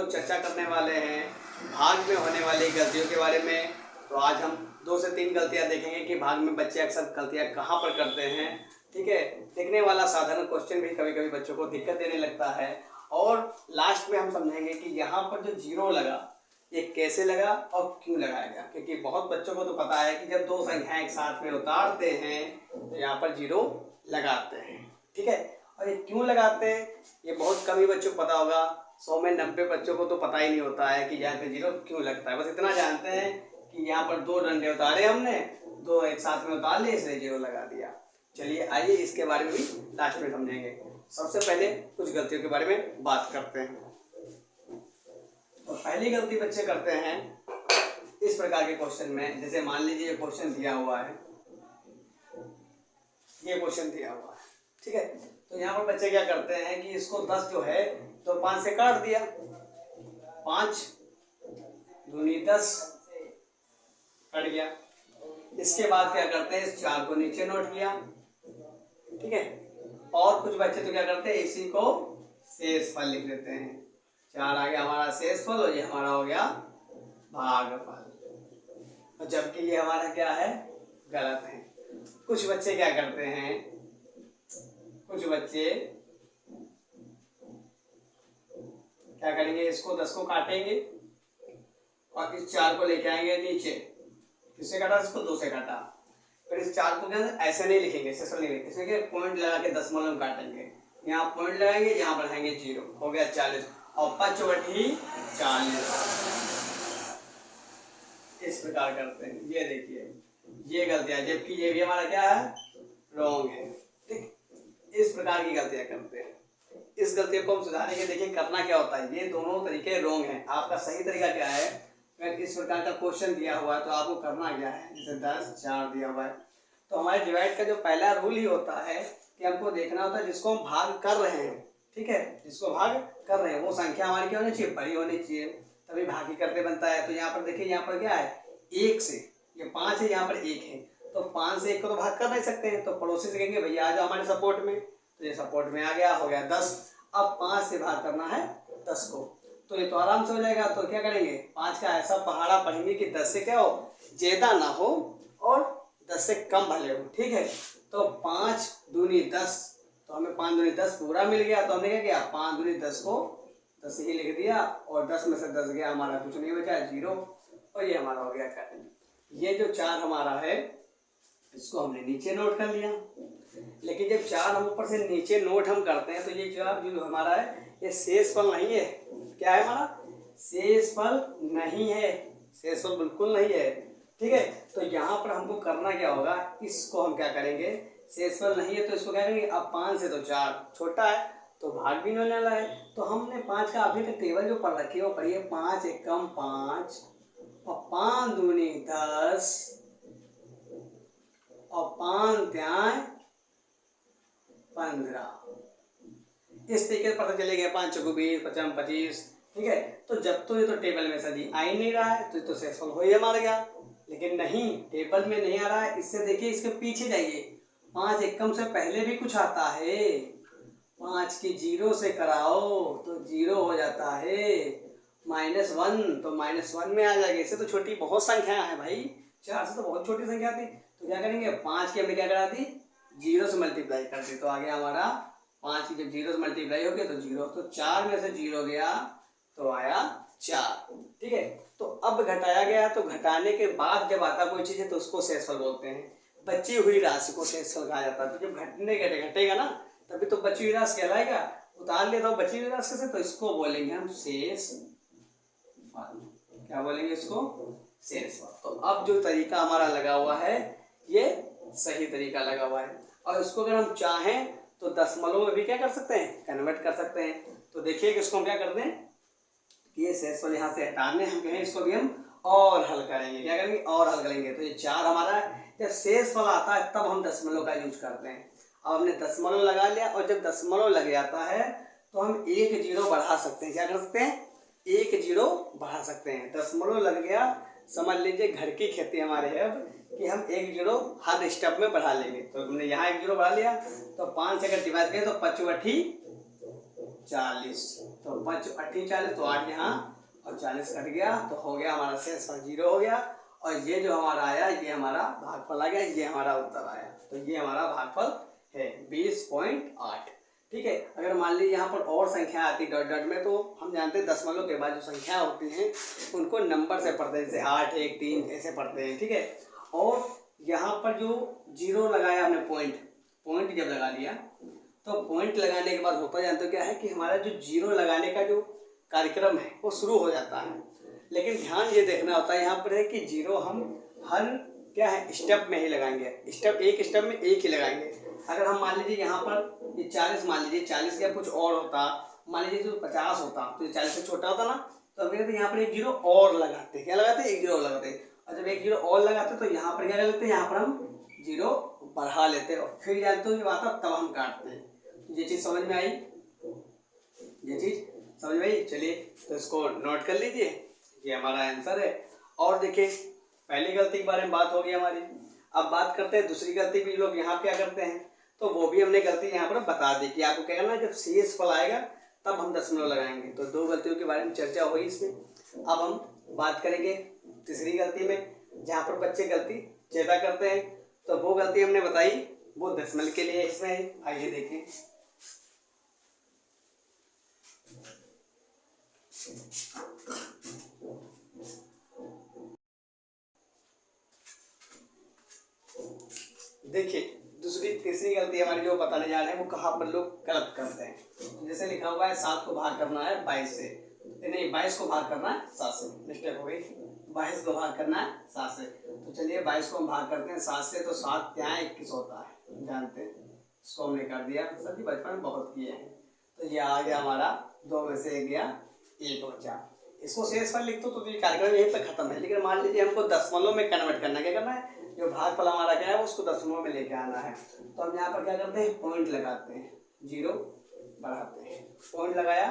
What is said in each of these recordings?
लोग चर्चा करने वाले हैं भाग में होने वाली गलतियों के बारे में। तो आज हम 2 से 3 गलतियां देखेंगे कि भाग में बच्चे अक्सर गलतियां कहां पर करते हैं। ठीक है, देखने वाला साधारण क्वेश्चन भी कभी कभी बच्चों को दिक्कत देने लगता है। और लास्ट में हम समझेंगे कि यहाँ पर जो जीरो लगा ये कैसे लगा और क्यों लगाया गया, क्योंकि बहुत बच्चों को तो पता है कि जब 2 संख्याएं एक साथ में उतारते हैं तो यहाँ पर जीरो लगाते हैं। ठीक है, और ये क्यों लगाते हैं ये बहुत कम ही बच्चों को पता होगा। 100 में 90 बच्चों को तो पता ही नहीं होता है कि यहाँ पे जीरो क्यों लगता है। बस इतना जानते हैं कि यहाँ पर 2 डंडे उतारे हमने, 2 एक साथ में उतार लिए इसलिए जीरो लगा दिया। चलिए आइए इसके बारे में भी लास्ट में समझेंगे। सबसे पहले कुछ गलतियों के बारे में बात करते हैं। तो पहली गलती बच्चे करते हैं इस प्रकार के क्वेश्चन में, जैसे मान लीजिए ये क्वेश्चन दिया हुआ है, ये क्वेश्चन दिया हुआ है। ठीक है, तो यहाँ पर बच्चे क्या करते हैं कि इसको 10 जो है तो 5 से काट दिया, 5 दूनी 10 कट गया। इसके बाद क्या करते हैं इस 4 को नीचे नोट किया। ठीक है, और कुछ बच्चे तो क्या करते हैं इसी को शेषफल लिख लेते हैं। 4 आ गया हमारा शेषफल और ये हमारा हो गया भागफल, जबकि ये हमारा क्या है गलत है। कुछ बच्चे क्या करते हैं, कुछ बच्चे क्या करेंगे इसको 10 को काटेंगे और इस 4 को लेके आएंगे नीचे। किससे काटा, इसको 2 से काटा। फिर इस 4 को क्या ऐसे नहीं लिखेंगे, शेषफल नहीं लिखेंगे, इसमें क्या पॉइंट लगा के दशमलव में काटेंगे। यहाँ पॉइंट लगाएंगे, यहाँ बढ़ाएंगे 0, हो गया 40 और 5 बटी 40। इस प्रकार करते हैं। ये देखिए ये गलतियां, जबकि ये भी हमारा क्या है रॉन्ग है। ठीक, इस प्रकार की गलतियां करते हैं। इस गलतियों को हम सुधारेंगे। देखिए करना क्या होता है, ये दोनों तरीके रॉन्ग हैं। आपका सही तरीका क्या है, अगर इस प्रकार का क्वेश्चन दिया हुआ है तो आपको करना क्या है, जैसे 10 4 दिया हुआ है तो हमारे डिवाइड का जो पहला रूल ही होता है कि हमको देखना होता है जिसको हम भाग कर रहे हैं। ठीक है, जिसको भाग कर रहे हैं वो संख्या हमारी क्या होनी चाहिए, बड़ी होनी चाहिए, तभी भाग ही करते बनता है। तो यहाँ पर देखिए यहाँ पर क्या है 1 से, ये 5 है, यहाँ पर 1 है, तो 5 से 1 को तो भाग कर नहीं सकते हैं। तो पड़ोसी से कहेंगे भैया आ जाओ हमारे सपोर्ट में, तो ये सपोर्ट में आ गया, हो गया 10। अब 5 से भाग करना है 10 को, तो ये तो आराम से हो जाएगा। तो क्या करेंगे 5 का ऐसा पहाड़ा पढ़ेंगे कि 10 से क्या हो ज्यादा ना हो और 10 से कम भले हो। ठीक है, तो 5 दूनी 10, तो हमें 5 दूनी 10 पूरा मिल गया। तो हमने क्या किया 5 दूनी 10 को 10 ही लिख दिया और 10 में से 10 गया, हमारा कुछ नहीं बचा 0 और ये हमारा हो गया कट। ये जो 4 हमारा है इसको हमने नीचे नोट कर लिया, लेकिन जब 4 हम ऊपर से नीचे नोट हम करते हैं तो ये 4 जो हमारा है ये शेषफल नहीं है। क्या है हमारा शेषफल नहीं है, शेषफल बिल्कुल नहीं है। ठीक है, तो यहाँ पर हमको करना क्या होगा, इसको हम क्या करेंगे शेषफल नहीं है तो इसको क्या करेंगे, अब 5 से तो 4 छोटा है तो भाग भी नहीं लेना है। तो हमने 5 का अभी तक टेबल जो पढ़ रखी है वो पढ़िए 5 एकम 5 और 5 दूनी 10 और 5 त्याय 15। इस तरीके से पता चलेगा 5 चौको 20 55 25। ठीक है, तो जब तो ये तो टेबल में सदी आ ही नहीं रहा है तो शेषफल हो ही हमारा गया, लेकिन नहीं टेबल में नहीं आ रहा है। इससे देखिए इसके पीछे जाइए, 5 एकम से पहले भी कुछ आता है, 5 की 0 से कराओ तो 0 हो जाता है, -1 तो -1 में आ जाएगा। इससे तो छोटी बहुत संख्याएं हैं भाई, 4 से तो बहुत छोटी संख्या थी। तो क्या करेंगे 5 की हमने क्या करा दी 0 से मल्टीप्लाई कर दी, तो आ गया हमारा 5 की जब 0 से मल्टीप्लाई हो गया तो 0, तो 4 में से 0 गया तो आया 4। ठीक है, तो अब घटाया गया, तो घटाने के बाद जब आता कोई चीज़ है तो उसको शेषफल बोलते हैं। बची हुई राशि को शेषफल कहा जाता है। तो जब घटेगा ना तभी तो बची हुई राशि कहलाएगा। उतार लिया तो बची हुई राशि से, तो इसको बोलेंगे हम शेषफल। क्या बोलेंगे इसको शेषफल। तो अब जो तरीका हमारा लगा हुआ है ये सही तरीका लगा हुआ है, और इसको अगर हम चाहें तो दशमलव में भी क्या कर सकते हैं कन्वर्ट कर सकते हैं। तो देखिए कि इसको हम क्या करते हैं कि ये शेषफल यहाँ से हटाने हम कहें इसको भी हम और हल करेंगे। क्या करेंगे और हल करेंगे, तो ये 4 हमारा जब शेषफल आता है तब हम दशमलव का यूज करते हैं। अब हमने दशमलव लगा लिया और जब दशमलव लग जाता है तो हम 1 0 बढ़ा सकते हैं। क्या कर सकते हैं 1 0 बढ़ा सकते हैं। दशमलव लग गया, समझ लीजिए घर की खेती हमारे है अब कि हम 1 0 हर स्टेप में बढ़ा लेंगे। तो हमने यहाँ 1 0 बढ़ा लिया, तो 5 से अगर डिवाइड करें तो 5 बटी 40, तो 5 8 40, तो 8 यहाँ और 40 कट गया, तो हो गया हमारा शेषफल 0 हो गया। और ये जो हमारा आया ये हमारा भागफल आ गया, ये हमारा उत्तर आया। तो ये हमारा भागफल है 20.8। ठीक है। अगर मान लीजिए यहाँ पर और संख्या आती डॉट डॉट में, तो हम जानते हैं दशमलव के बाद जो संख्या होती हैं उनको नंबर से पढ़ते हैं, जैसे 8 1 3 ऐसे पढ़ते हैं। ठीक है। और यहाँ पर जो 0 लगाया हमने, पॉइंट जब लगा लिया, तो पॉइंट लगाने के बाद होता जानते हो क्या है कि हमारा जो 0 लगाने का जो कार्यक्रम है वो शुरू हो जाता है। लेकिन ध्यान ये देखना होता है यहाँ पर है कि 0 हम हर क्या है स्टेप में ही लगाएंगे, एक स्टेप में एक ही लगाएंगे। अगर हम मान लीजिए यहाँ पर ये 40, मान लीजिए 40 का कुछ और होता, मान लीजिए जो 50 होता, तो ये 40 से छोटा होता ना, तो हम कहते यहाँ पर एक 0 और लगाते। क्या लगाते? एक 0 और लगाते। और जब एक 0 और लगाते तो यहाँ पर क्या कर लेते हैं, यहाँ पर हम 0 बढ़ा लेते हैं और फिर जानते हो ये बात तब हम काटते हैं। ये चीज़ समझ में आई? ये चीज़ समझ में आई? चलिए तो इसको नोट कर लीजिए, ये हमारा आंसर है। और देखिए पहली गलती के बारे में बात हो गई हमारी। अब बात करते हैं दूसरी गलती भी लोग यहाँ क्या करते हैं, तो वो भी हमने गलती यहाँ पर बता दी कि आपको क्या करना है, जब शेषफल आएगा तब हम दशमलव लगाएंगे। तो 2 गलतियों के बारे में चर्चा हुई इसमें। अब हम बात करेंगे तीसरी गलती में, जहाँ पर बच्चे गलती ज़्यादा करते हैं। तो वो गलती हमने बताई वो दशमलव के लिए इसमें है। आइए देखें। देखिए तीसरी गलती हमारी जो बताने जा रहे हैं वो कहाँ पर लोग गलत करते हैं। जैसे लिखा हुआ है 7 को भाग करना है 22 से, नहीं 22 को भाग करना है 7 से, मिस्टेक हो गई, 22 को भाग करना है 7 से। तो चलिए 22 को हम भाग करते हैं 7 से, तो 7 क्या 21 होता है, जानते हैं। इसको हमने कर दिया, सभी बचपन में बहुत किए हैं। तो ये आ गया हमारा 2 में से 1 गया 1 बचा। इसको शेषफल लिख दो तो ये कार्यक्रम यहीं पर खत्म है। लेकिन मान लीजिए हमको दशमलव में कन्वर्ट करना, क्या करना है, जो भागफल हमारा क्या है उसको दशमलव में लेके आना है। तो हम यहाँ पर क्या करते हैं, पॉइंट लगाते हैं, 0 बढ़ाते हैं, पॉइंट लगाया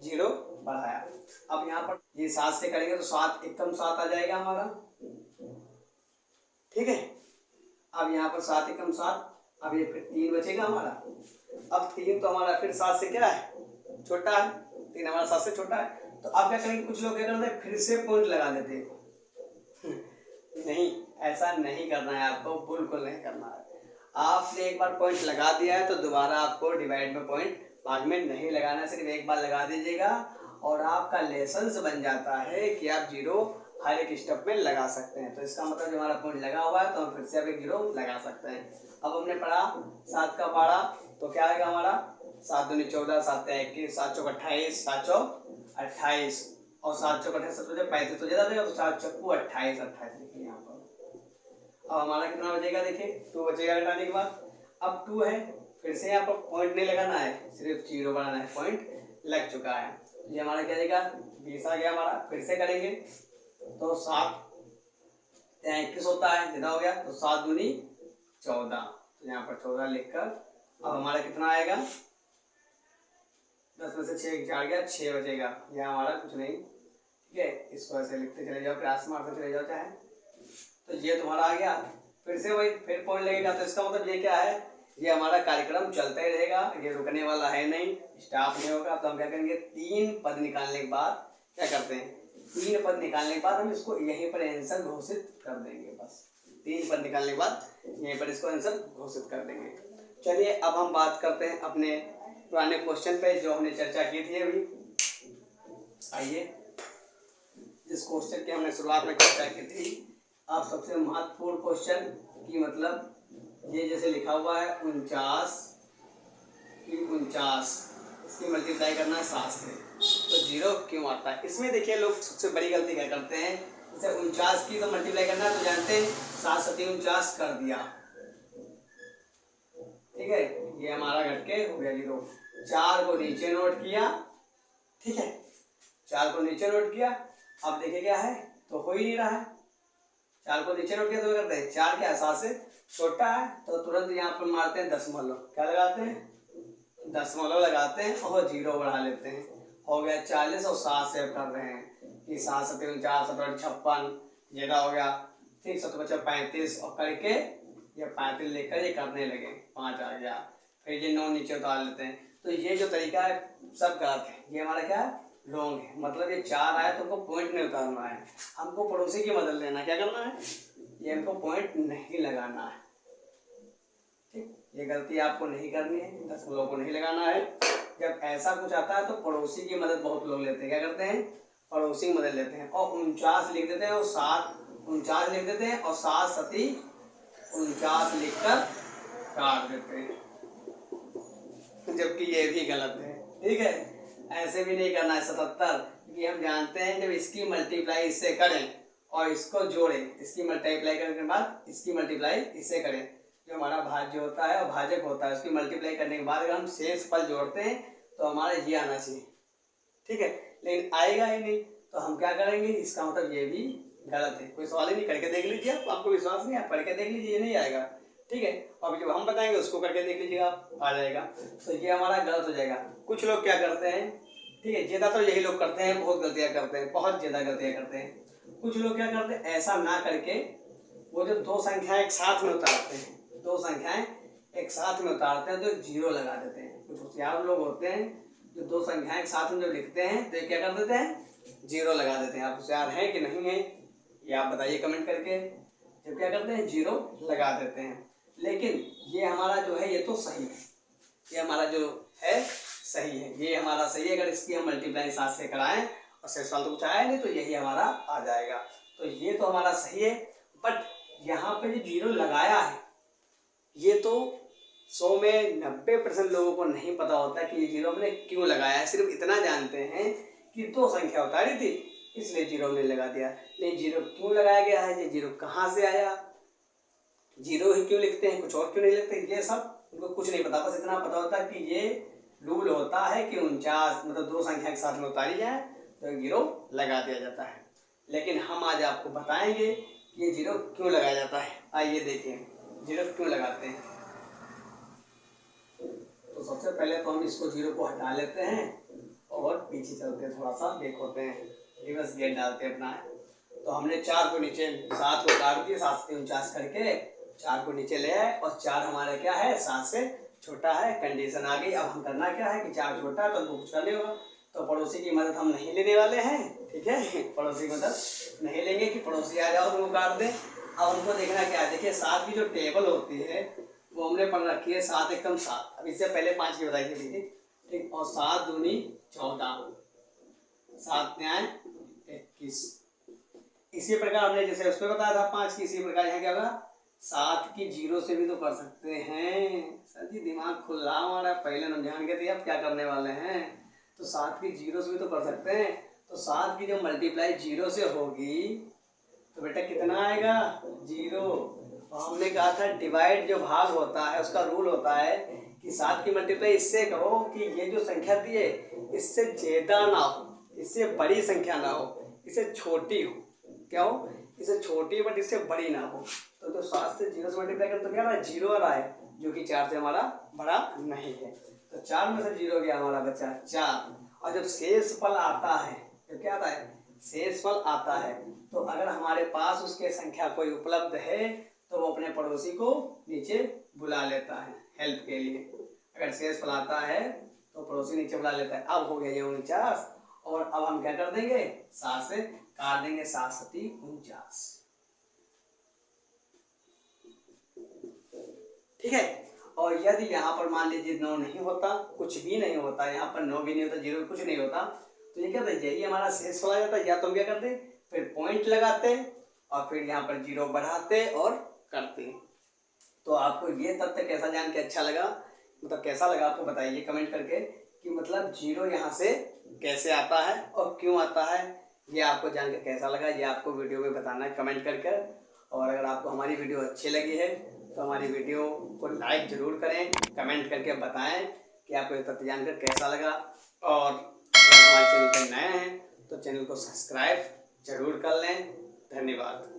0 बढ़ाया। अब यहाँ पर ये 7 से करेंगे तो 7 एकम 7 आ जाएगा हमारा। ठीक है। अब यहाँ पर 7 एकम 7, अब ये फिर 3 बचेगा हमारा। अब 3 तो हमारा फिर 7 से क्या है, छोटा है, 3 हमारा 7 से छोटा है। तो अब क्या करेंगे, कुछ लोग क्या करते हैं फिर से पॉइंट लगा देते हैं। नहीं, ऐसा नहीं करना है आपको, बिल्कुल नहीं करना है। आपने एक बार पॉइंट लगा दिया है तो दोबारा आपको डिवाइड में पॉइंट भाग में नहीं लगाना है, सिर्फ एक बार लगा दीजिएगा और आपका लेसन बन जाता है कि आप 0 हर एक स्टेप में लगा सकते हैं। तो इसका मतलब जो हमारा पॉइंट लगा हुआ है तो हम फिर से अब एक 0 लगा सकते हैं। अब हमने पढ़ा 7 का पारा, तो क्या आएगा हमारा 7 दूनी 14, 7 21, 7 चौक 28, 7 चौक 28 और 7 चौक 28, 7 35 तो ज्यादा देगा, तो 7 चक्कू 28 लिखिए यहाँ पर। अब हमारा कितना बचेगा, देखिए 2 बचेगा घटाने के बाद। अब 2 है, फिर से यहाँ पर पॉइंट नहीं लगाना है, सिर्फ 0 बढ़ाना है, पॉइंट लग चुका है। ये हमारा क्या देगा 20 आ गया हमारा। फिर से करेंगे तो 7 21 होता है, जितना हो गया, तो 7 दूनी 14, तो यहाँ पर 14 लिखकर अब हमारा कितना आएगा, 10 में से 6 4 गया, 6 बचेगा। यह हमारा कुछ नहीं। ठीक है, इसको ऐसे लिखते चले जाओ, प्रयास मारते चले जाओ चाहे। तो ये तुम्हारा आ गया। फिर से वही फिर पॉइंट लगेगा, तो इसका मतलब ये क्या है, ये हमारा कार्यक्रम चलता ही रहेगा, ये रुकने वाला है नहीं, स्टॉप नहीं होगा। तो हम क्या करेंगे, 3 पद निकालने के बाद क्या करते हैं, 3 पद निकालने के बाद हम इसको यहीं पर आंसर घोषित कर देंगे। बस 3 पद निकालने के बाद यहीं पर इसको आंसर घोषित कर देंगे। चलिए अब हम बात करते हैं अपने पुराने क्वेश्चन पे जो हमने चर्चा की थी अभी। आइए, जिस क्वेश्चन की हमने शुरुआत में चर्चा की थी, आप सबसे महत्वपूर्ण क्वेश्चन की मतलब ये जैसे लिखा हुआ है 49 की 49, इसकी मल्टीप्लाई करना है 7 से, तो 0 क्यों आता है। इसमें देखिए लोग सबसे बड़ी गलती क्या करते हैं, जैसे 49 की तो मल्टीप्लाई करना है, तो जानते हैं 7 7 49 कर दिया। ठीक है, ये हमारा घट के हो गया 0। 4 को नीचे नोट किया, ठीक है, 4 को नीचे नोट किया। अब देखिए क्या है, तो हो ही नहीं रहा है। 4 को नीचे नोट किया तो करते हैं 4 क्या 7 से छोटा है, तो तुरंत यहाँ पर मारते हैं दशमलव, क्या लगाते हैं दशमलव लगाते हैं और 0 बढ़ा लेते हैं। हो गया 40 और 7 से कर रहे हैं कि 7 7 49 7 56 ज्यादा हो गया। ठीक, 7 बचा 35 और करके ये 35 लेकर ये करने लगे, 5 आ गया। फिर ये 9 नीचे उतार लेते हैं। तो ये जो तरीका है सब गलत है, ये हमारा क्या है, रॉन्ग है। मतलब ये 4 आया तो हमको पॉइंट नहीं उतारना है, हमको पड़ोसी की मदद लेना है। क्या करना है, ये हमको पॉइंट नहीं लगाना है। ठीक, ये गलती आपको नहीं करनी है, दशमलव को नहीं लगाना है। जब ऐसा कुछ आता है तो पड़ोसी की मदद बहुत लोग लेते हैं। क्या करते हैं, पड़ोसी की मदद लेते हैं और 49 लिख देते हैं और 49 लिख देते हैं और 7 सती 49 लिखकर काट देते हैं, जबकि ये भी गलत है। ठीक है, ऐसे भी नहीं करना है 77, क्योंकि हम जानते हैं जब इसकी मल्टीप्लाई इससे करें और इसको जोड़ें, इसकी मल्टीप्लाई करने के बाद इसकी मल्टीप्लाई इससे करें, जो हमारा भाज्य होता है और भाजक होता है, उसकी मल्टीप्लाई करने के बाद अगर हम शेष फल जोड़ते हैं तो हमारा ये आना चाहिए। ठीक है, लेकिन आएगा ही नहीं, तो हम क्या करेंगे, इसका मतलब ये भी गलत है। कोई सवाल ही नहीं, करके देख लीजिए आप, आपको विश्वास नहीं है, पढ़ के देख लीजिए, ये नहीं आएगा। ठीक है, और जब हम बताएंगे उसको करके देख लीजिएगा, आ जाएगा। तो ये हमारा गलत हो जाएगा। कुछ लोग क्या करते हैं, ठीक है, ज़्यादातर यही लोग करते हैं, बहुत गलतियाँ करते हैं, बहुत ज़्यादा गलतियाँ करते हैं। कुछ लोग क्या करते हैं, ऐसा ना करके वो जो 2 संख्याएं एक साथ में उतारते हैं, 2 संख्याएं एक साथ में उतारते हैं तो एक 0 लगा देते हैं। कुछ होशियार लोग होते हैं जो 2 संख्याएं एक साथ में जब लिखते हैं तो क्या कर देते हैं, 0 लगा देते हैं। आप होशियार हैं कि नहीं है ये आप बताइए कमेंट करके। जब क्या करते हैं, 0 लगा देते हैं। लेकिन ये हमारा जो है ये तो सही है, ये हमारा जो है सही है, ये हमारा सही है। अगर इसकी हम मल्टीप्लाई 7 से कराएं और शेषफल तो कुछ आया नहीं तो यही हमारा आ जाएगा, तो ये तो हमारा सही है। बट यहाँ पे जो 0 लगाया है ये तो 100 में 90% लोगों को नहीं पता होता कि ये 0 हमने क्यों लगाया है। सिर्फ इतना जानते हैं कि 2 संख्या उतारी थी इसलिए 0 हमने लगा दिया, लेकिन 0 क्यों लगाया गया है, ये 0 कहाँ से आया, 0 ही क्यों लिखते हैं, कुछ और क्यों नहीं लिखते, ये सब उनको कुछ नहीं पता। बस इतना पता होता है कि ये रूल होता है कि 49 मतलब 2 संख्या के साथ में उतारी जाए तो 0 लगा दिया जाता है। लेकिन हम आज आपको बताएंगे कि ये 0 क्यों लगाया जाता है। आइए देखिए 0 क्यों लगाते हैं। तो सबसे पहले तो हम इसको 0 को हटा लेते हैं और पीछे चलते हैं, थोड़ा सा देख होते हैं, रिवर्स गेट डालते हैं अपना। तो हमने 4 को नीचे 7 को काट दिया, 7 से 49 करके 4 को नीचे ले आए और 4 हमारा क्या है, 7 से छोटा है। कंडीशन आ गई। अब हम करना क्या है कि 4 छोटा है तो हमको कुछ करने होगा। तो पड़ोसी की मदद हम नहीं लेने वाले हैं। ठीक है, पड़ोसी की मदद नहीं लेंगे कि पड़ोसी आ जाओ तुमको काट दें। अब हमको देखना क्या है, देखिए 7 की जो टेबल होती है वो हमने पढ़ रखी है, 7 एकम 7। अब इससे पहले 5 की बताइए, ठीक। और 7 दूनी 14, 7 न्याय 21। इसी प्रकार हमने जैसे उसमें बताया था 5 की, इसी प्रकार यहाँ क्या होगा, 7 की 0 से भी तो कर सकते हैं। सर जी दिमाग खुला हमारा, पहले हम जान गए थे अब क्या करने वाले हैं। तो 7 की 0 से भी तो कर सकते हैं। तो 7 की जब मल्टीप्लाई 0 से होगी तो बेटा कितना आएगा, 0। और हमने कहा था डिवाइड जो भाग होता है उसका रूल होता है कि 7 की मल्टीप्लाई इससे करो कि ये जो संख्या दी है इससे ज़्यादा ना हो, इससे बड़ी संख्या ना हो, इससे छोटी हो। क्या हो, इससे छोटी बट इससे बड़ी ना हो। तो 7 से 0 से मल्टीप्लाई करें तो क्या रहा है, 0 आ रहा है, जो कि 4 से हमारा बड़ा नहीं है। तो 4 में से 0 गया हमारा बच्चा 4। और जब शेष फल आता है, जब क्या आता है, शेष फल आता है, तो अगर हमारे पास उसके संख्या कोई उपलब्ध है तो वो अपने पड़ोसी को नीचे बुला लेता है हेल्प के लिए। अगर शेष फल आता है तो पड़ोसी नीचे बुला लेता है। अब हो गया ये 49 और अब हम क्या कर देंगे, 7 से काट देंगे, 7 सती 49। ठीक है, और यदि यहाँ पर मान लीजिए 9 नहीं होता, कुछ भी नहीं होता, यहाँ पर 9 भी नहीं होता, 0 कुछ नहीं होता, तो ये क्या था, यही हमारा शेष फल आ जाता। या तो हम क्या करते, फिर पॉइंट लगाते और फिर यहाँ पर 0 बढ़ाते और करते। तो आपको ये तथ्य कैसा जान के अच्छा लगा, मतलब कैसा लगा आपको बताइए कमेंट करके कि मतलब 0 यहाँ से कैसे आता है और क्यों आता है, ये आपको जान के कैसा लगा, ये आपको वीडियो में बताना है कमेंट करके। और अगर आपको हमारी वीडियो अच्छी लगी है तो हमारी वीडियो को लाइक ज़रूर करें, कमेंट करके बताएं कि आपको ये तथ्य जानकर कैसा लगा। और अगर हमारे चैनल पर नए हैं तो चैनल को सब्सक्राइब जरूर कर लें। धन्यवाद।